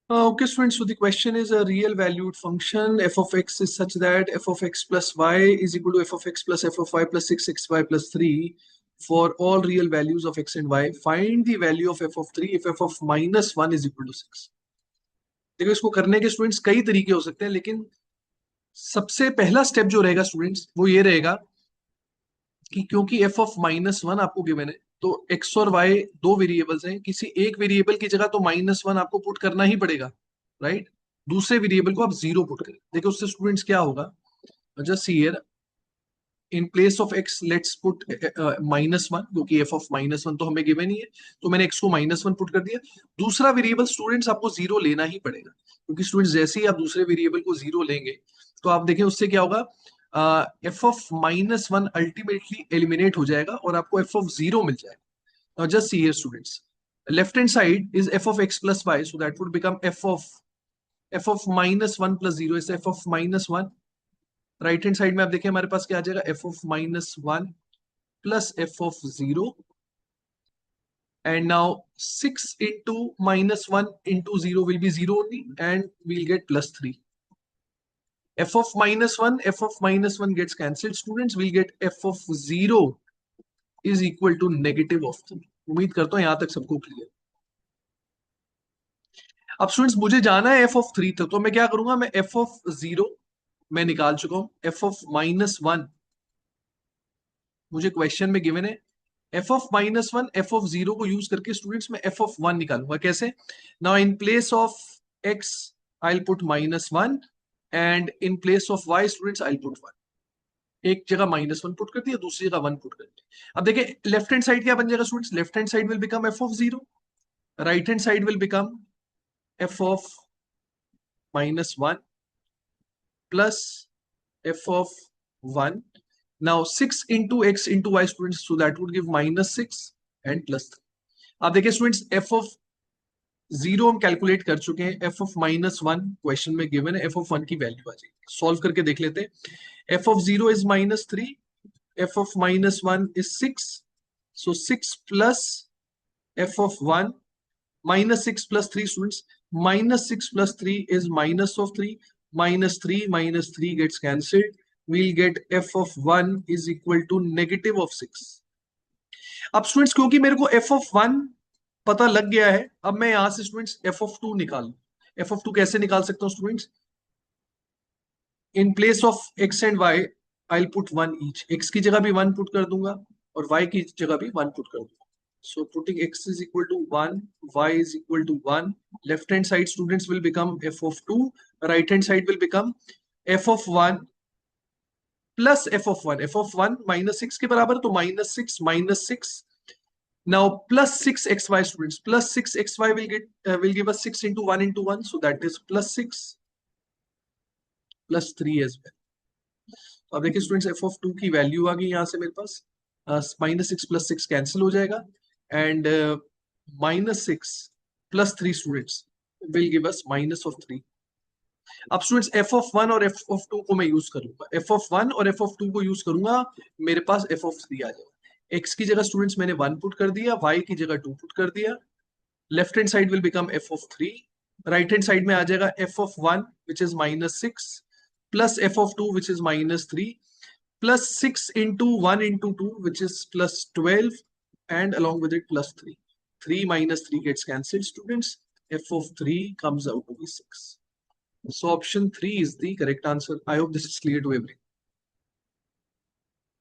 Okay, students, so the question is a real valued function f of x is such that f of x plus y is equal to f of x plus f of y plus 6xy plus 3 for all real values of x and y. Find the value of f of 3 if f of minus 1 is equal to 6. देखो, इसको करने के students कई तरीके हो सकते हैं, लेकिन सबसे पहला स्टेप जो रहेगा स्टूडेंट्स वो ये रहेगा कि क्योंकि f ऑफ माइनस वन आपको गिवन है, तो x और y दो वेरिएबल्स हैं, किसी एक वेरिएबल की जगह तो माइनस वन आपको पुट करना ही पड़ेगा, राइट। दूसरे वेरिएबल को आप जीरो पुट करें। देखिए उससे स्टूडेंट्स क्या होगा, just see here, in place of x let's put minus one, क्योंकि f ऑफ माइनस वन तो हमें गिवन ही है, तो मैंने x को माइनस वन पुट कर दिया। दूसरा वेरिएबल स्टूडेंट्स आपको जीरो लेना ही पड़ेगा, क्योंकि स्टूडेंट्स जैसे ही आप दूसरे वेरिएबल को जीरो लेंगे तो आप देखें उससे क्या होगा, F of minus one ultimately eliminate हो जाएगा और आपको एफ ऑफ जीरो मिल जाएगा। Now just see here students, left hand side is f of x plus y, so that would become f of minus 1 plus 0 is f of minus 1. Right hand side में आप देखें हमारे पास क्या आ जाएगा, f of minus 1 plus f of 0, and now 6 into minus 1 into 0 will be 0 only, and we'll get plus 3. f of minus 1, f of minus 1 gets cancelled students, we'll get f of 0 is equal to negative of 3. उम्मीद करता हूं यहां तक सबको clear. अब students मुझे जाना है एफ ऑफ थ्री तक, तो मैं क्या करूंगा, मैं एफ ऑफ जीरो मैं निकाल चुका हूं, एफ ऑफ माइनस वन मुझे क्वेश्चन में गिवन है, F of minus one F of zero को यूज करके स्टूडेंट्स मैं एफ ऑफ वन निकालूंगा। कैसे? Now in place of X I will put minus one, and in place of Y students I will put one. एक जगह minus one put कर दिया, दूसरी जगह वन पुट कर दिया। अब देखिए लेफ्ट हैंड साइड क्या बन जाएगा students, left hand side will become F of zero, right hand side will become f of minus 1 plus f of 1. Now 6 into x into y students, so that would give minus 6 and plus 3. आप देखिए students f of 0 हम calculate कर चुके हैं, f of minus 1 question में given है, f of 1 की value आ जाएगी। सॉल्व करके देख लेते हैं। f of 0 is minus 3, f of minus 1 is 6, so 6 plus f of 1 minus 6 plus 3 students, minus 6 plus 3 is minus of 3, minus 3 gets cancelled, we'll get f of 1 is equal to negative of 6. अब students क्योंकि मेरे को f of 1 पता लग गया है, अब मैं यहां से स्टूडेंट्स f of 2 निकालूं। f of 2 कैसे निकाल सकता हूं students, in place of x and y I will put 1 each, x की जगह भी 1 पुट कर दूंगा और y की जगह भी 1 पुट कर दूंगा। So putting x is equal to 1, y is equal to 1. Left hand side students will become f of 2. Right hand side will become f of 1 plus f of 1. f of 1 minus 6 के बराबर, तो minus 6 minus 6. Now plus 6xy students, plus 6xy will give us 6 into 1 into 1. So that is plus 6 plus 3 as well. तो अब देखिए students f of 2 की value आ गई यहां से मेरे पास, minus 6 plus 6 कैंसिल हो जाएगा, and minus 6 plus 3 students will give us minus of 3. अब स्टूडेंट्स f of 1 और f of 2 को मैं यूज करूंगा, f of 1 और f of 2 को यूज करूंगा, मेरे पास f of 3 आ जाएगा। x की जगह स्टूडेंट्स मैंने 1 पुट कर दिया, y की जगह 2 पुट कर दिया, left hand side will become f of 3, right hand side में आ जाएगा f of 1 which is minus 6 plus f of 2 which is minus 3 plus 6 into 1 into 2 which is plus 12, and along with it plus 3. 3 minus 3 gets cancelled students, f of 3 comes out to be 6. So option 3 is the correct answer. I hope this is clear to everyone.